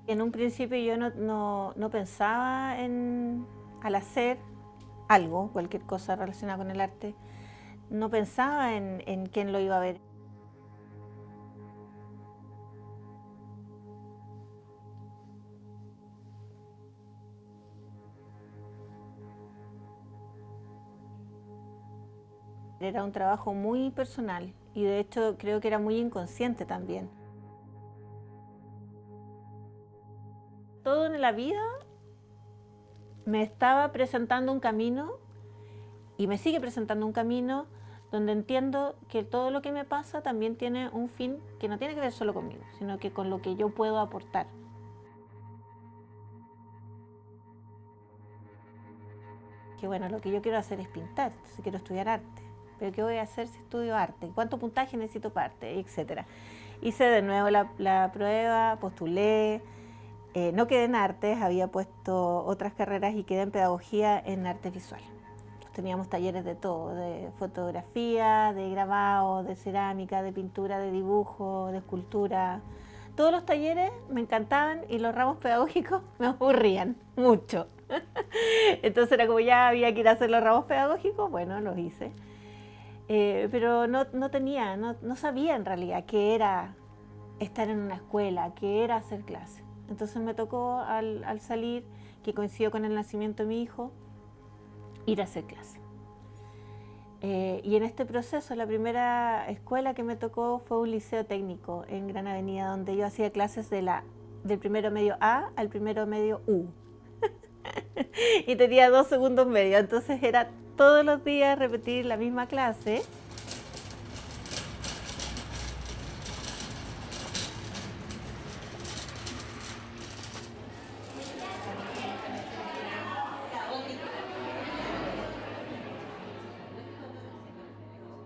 En un principio yo no pensaba al hacer algo, cualquier cosa relacionada con el arte, no pensaba en quién lo iba a ver. Era un trabajo muy personal y de hecho creo que era muy inconsciente también. Todo en la vida me estaba presentando un camino y me sigue presentando un camino donde entiendo que todo lo que me pasa también tiene un fin que no tiene que ver solo conmigo, sino que con lo que yo puedo aportar. Que bueno, lo que yo quiero hacer es pintar, entonces quiero estudiar arte. Pero ¿qué voy a hacer si estudio arte? ¿Cuánto puntaje necesito para arte? Etcétera. Hice de nuevo la prueba, postulé, no quedé en artes, había puesto otras carreras y quedé en pedagogía en arte visual. Teníamos talleres de todo, de fotografía, de grabado, de cerámica, de pintura, de dibujo, de escultura. Todos los talleres me encantaban y los ramos pedagógicos me aburrían mucho. Entonces era como ya había que ir a hacer los ramos pedagógicos, bueno, los hice. Pero no sabía en realidad qué era estar en una escuela, qué era hacer clase. Entonces me tocó al salir, que coincidió con el nacimiento de mi hijo, ir a hacer clase. Y en este proceso, la primera escuela que me tocó fue un liceo técnico en Gran Avenida, donde yo hacía clases del primero medio A al primero medio U. Y tenía 2 segundos medios, entonces era todos los días repetir la misma clase.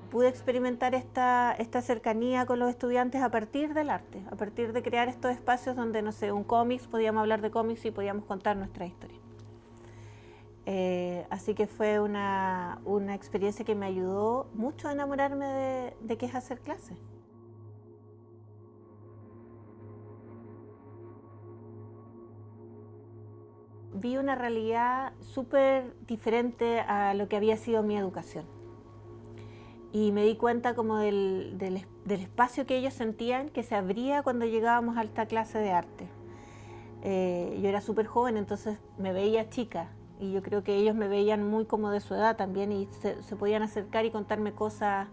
Pude experimentar esta cercanía con los estudiantes a partir del arte, a partir de crear estos espacios donde, no sé, un cómics, podíamos hablar de cómics y podíamos contar nuestra historia. Así que fue una experiencia que me ayudó mucho a enamorarme de qué es hacer clases. Vi una realidad súper diferente a lo que había sido mi educación. Y me di cuenta como del espacio que ellos sentían que se abría cuando llegábamos a esta clase de arte. Yo era súper joven, entonces me veía chica y yo creo que ellos me veían muy como de su edad también y se podían acercar y contarme cosas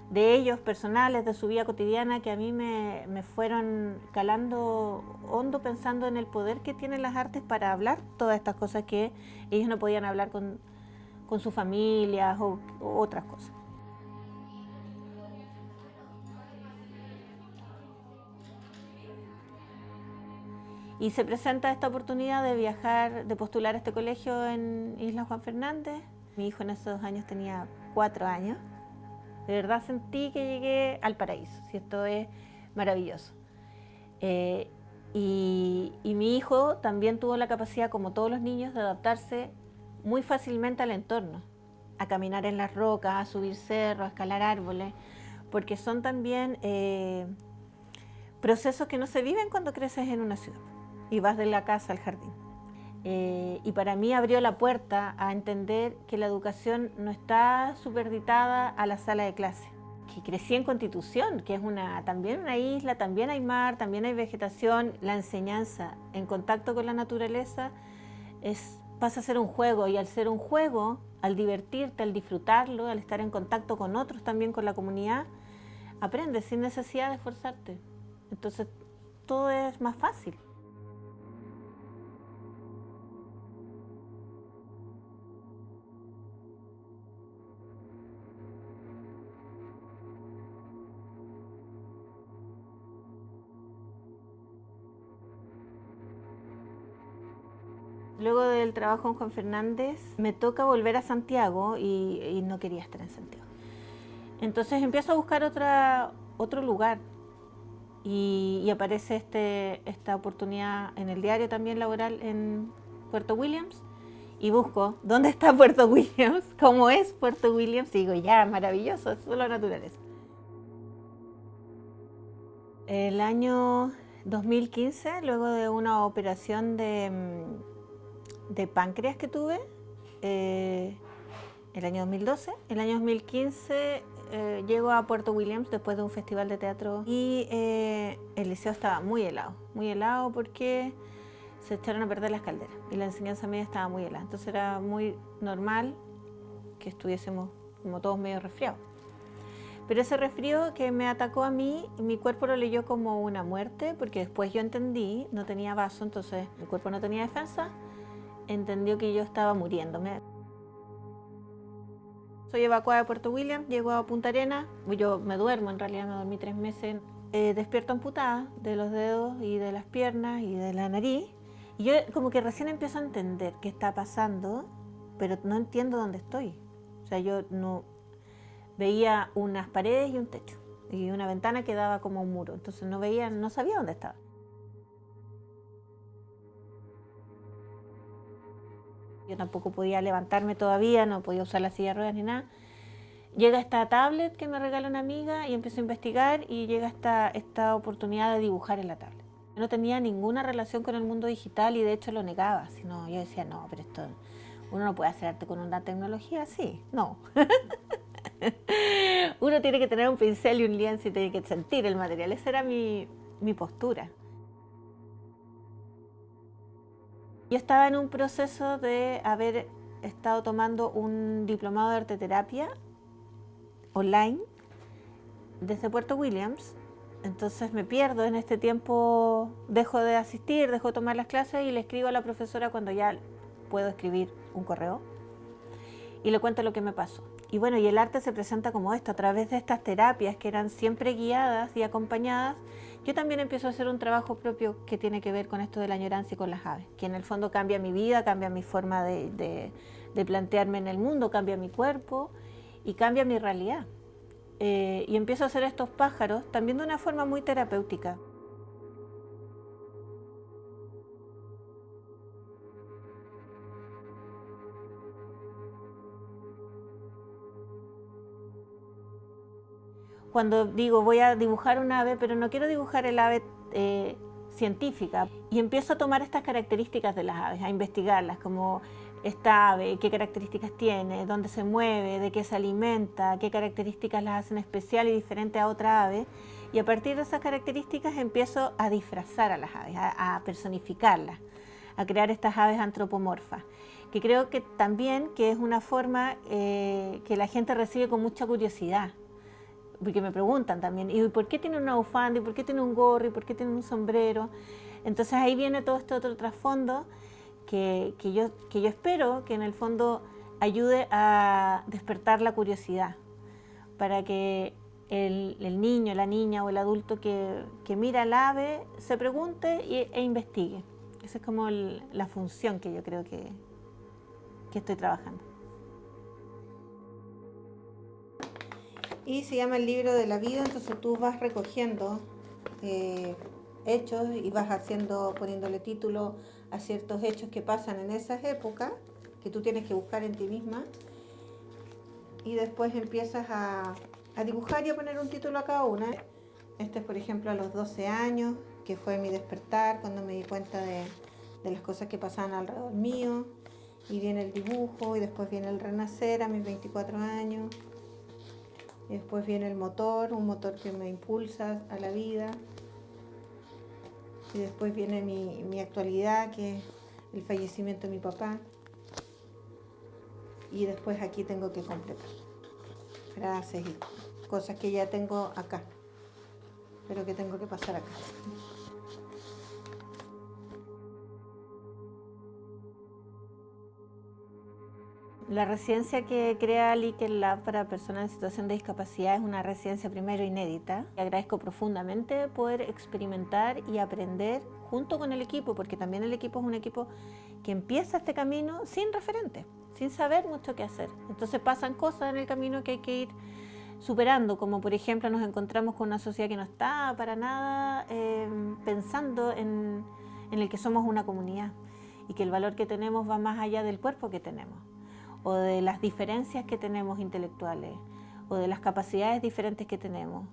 de ellos, personales, de su vida cotidiana, que a mí me fueron calando hondo pensando en el poder que tienen las artes para hablar todas estas cosas que ellos no podían hablar con sus familias o otras cosas. Y se presenta esta oportunidad de viajar, de postular a este colegio en Isla Juan Fernández. Mi hijo en esos años tenía 4 años. De verdad sentí que llegué al paraíso, si esto es maravilloso. Y mi hijo también tuvo la capacidad, como todos los niños, de adaptarse muy fácilmente al entorno, a caminar en las rocas, a subir cerros, a escalar árboles, porque son también procesos que no se viven cuando creces en una ciudad y vas de la casa al jardín. Y para mí abrió la puerta a entender que la educación no está superditada a la sala de clase. Que crecí en Constitución, que es también una isla, también hay mar, también hay vegetación. La enseñanza en contacto con la naturaleza pasa a ser un juego, y al ser un juego, al divertirte, al disfrutarlo, al estar en contacto con otros, también con la comunidad, aprendes sin necesidad de esforzarte. Entonces todo es más fácil. Luego del trabajo en Juan Fernández, me toca volver a Santiago y no quería estar en Santiago. Entonces empiezo a buscar otro lugar y aparece esta oportunidad en el diario también laboral en Puerto Williams y busco dónde está Puerto Williams, cómo es Puerto Williams y digo, ya, maravilloso, es solo naturaleza. El año 2015, luego de una operación de páncreas que tuve, el año 2012. El año 2015 llego a Puerto Williams después de un festival de teatro y el liceo estaba muy helado porque se echaron a perder las calderas y la enseñanza media estaba muy helada. Entonces era muy normal que estuviésemos como todos medio resfriados. Pero ese resfrío que me atacó a mí, mi cuerpo lo leyó como una muerte, porque después yo entendí, no tenía vaso, entonces mi cuerpo no tenía defensa, entendió que yo estaba muriéndome. Soy evacuada de Puerto Williams, llego a Punta Arenas, yo me duermo, en realidad me dormí 3 meses, despierto amputada de los dedos y de las piernas y de la nariz, y yo como que recién empiezo a entender qué está pasando, pero no entiendo dónde estoy. O sea, yo no veía unas paredes y un techo, y una ventana que daba como un muro, entonces no sabía dónde estaba. Yo tampoco podía levantarme todavía, no podía usar la silla de ruedas ni nada. Llega esta tablet que me regala una amiga y empiezo a investigar y llega esta oportunidad de dibujar en la tablet. No tenía ninguna relación con el mundo digital y de hecho lo negaba, sino yo decía, no, pero esto, uno no puede hacer arte con una tecnología así, no. Uno tiene que tener un pincel y un lienzo y tiene que sentir el material, esa era mi postura. Yo estaba en un proceso de haber estado tomando un diplomado de arteterapia online desde Puerto Williams, entonces me pierdo en este tiempo, dejo de asistir, dejo de tomar las clases y le escribo a la profesora cuando ya puedo escribir un correo y le cuento lo que me pasó. Y bueno, y el arte se presenta como esto, a través de estas terapias que eran siempre guiadas y acompañadas. Yo también empiezo a hacer un trabajo propio que tiene que ver con esto de la añoranza y con las aves, que en el fondo cambia mi vida, cambia mi forma de plantearme en el mundo, cambia mi cuerpo y cambia mi realidad. Y empiezo a hacer estos pájaros también de una forma muy terapéutica. Cuando digo voy a dibujar un ave, pero no quiero dibujar el ave científica, y empiezo a tomar estas características de las aves, a investigarlas, como esta ave, qué características tiene, dónde se mueve, de qué se alimenta, qué características las hacen especial y diferente a otra ave, y a partir de esas características empiezo a disfrazar a las aves, a personificarlas, a crear estas aves antropomorfas, que creo que también que es una forma que la gente recibe con mucha curiosidad. Porque me preguntan también, ¿y por qué tiene una bufanda? ¿Y por qué tiene un gorro? ¿Y por qué tiene un sombrero? Entonces ahí viene todo este otro trasfondo que yo espero que en el fondo ayude a despertar la curiosidad, para que el niño, la niña o el adulto que mira al ave se pregunte e investigue. Esa es como la función que yo creo que estoy trabajando. Y se llama el libro de la vida, entonces tú vas recogiendo hechos y vas poniéndole título a ciertos hechos que pasan en esas épocas, que tú tienes que buscar en ti misma, y después empiezas a dibujar y a poner un título a cada una. Este es, por ejemplo, a los 12 años, que fue mi despertar, cuando me di cuenta de las cosas que pasaban alrededor mío, y viene el dibujo, y después viene el renacer a mis 24 años. Y después viene el motor, un motor que me impulsa a la vida. Y después viene mi actualidad, que es el fallecimiento de mi papá. Y después aquí tengo que completar frases y cosas que ya tengo acá, pero que tengo que pasar acá. La residencia que crea Liken Lab para personas en situación de discapacidad es una residencia primero inédita. Agradezco profundamente poder experimentar y aprender junto con el equipo, porque también el equipo es un equipo que empieza este camino sin referente, sin saber mucho qué hacer. Entonces pasan cosas en el camino que hay que ir superando, como por ejemplo nos encontramos con una sociedad que no está para nada pensando en el que somos una comunidad y que el valor que tenemos va más allá del cuerpo que tenemos, o de las diferencias que tenemos intelectuales, o de las capacidades diferentes que tenemos.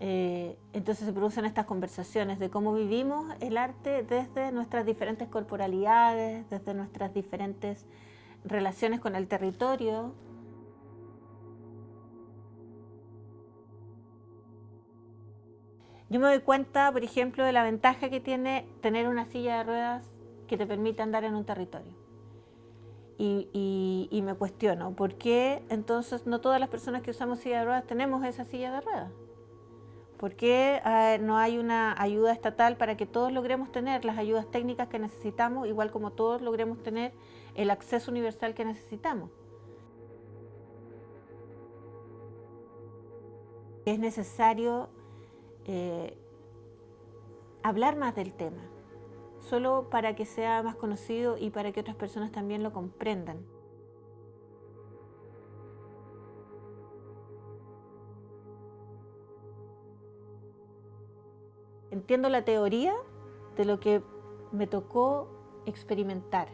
Entonces se producen estas conversaciones de cómo vivimos el arte desde nuestras diferentes corporalidades, desde nuestras diferentes relaciones con el territorio. Yo me doy cuenta, por ejemplo, de la ventaja que tiene tener una silla de ruedas que te permite andar en un territorio. Y me cuestiono, ¿por qué entonces no todas las personas que usamos silla de ruedas tenemos esa silla de ruedas? ¿Por qué no hay una ayuda estatal para que todos logremos tener las ayudas técnicas que necesitamos, igual como todos logremos tener el acceso universal que necesitamos? Es necesario hablar más del tema, solo para que sea más conocido y para que otras personas también lo comprendan. Entiendo la teoría de lo que me tocó experimentar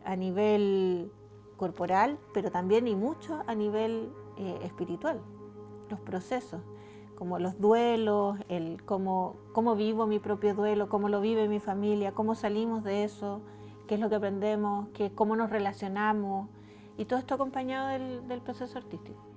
a nivel corporal, pero también y mucho a nivel espiritual, los procesos, como los duelos, cómo vivo mi propio duelo, cómo lo vive mi familia, cómo salimos de eso, qué es lo que aprendemos, cómo nos relacionamos, y todo esto acompañado del proceso artístico.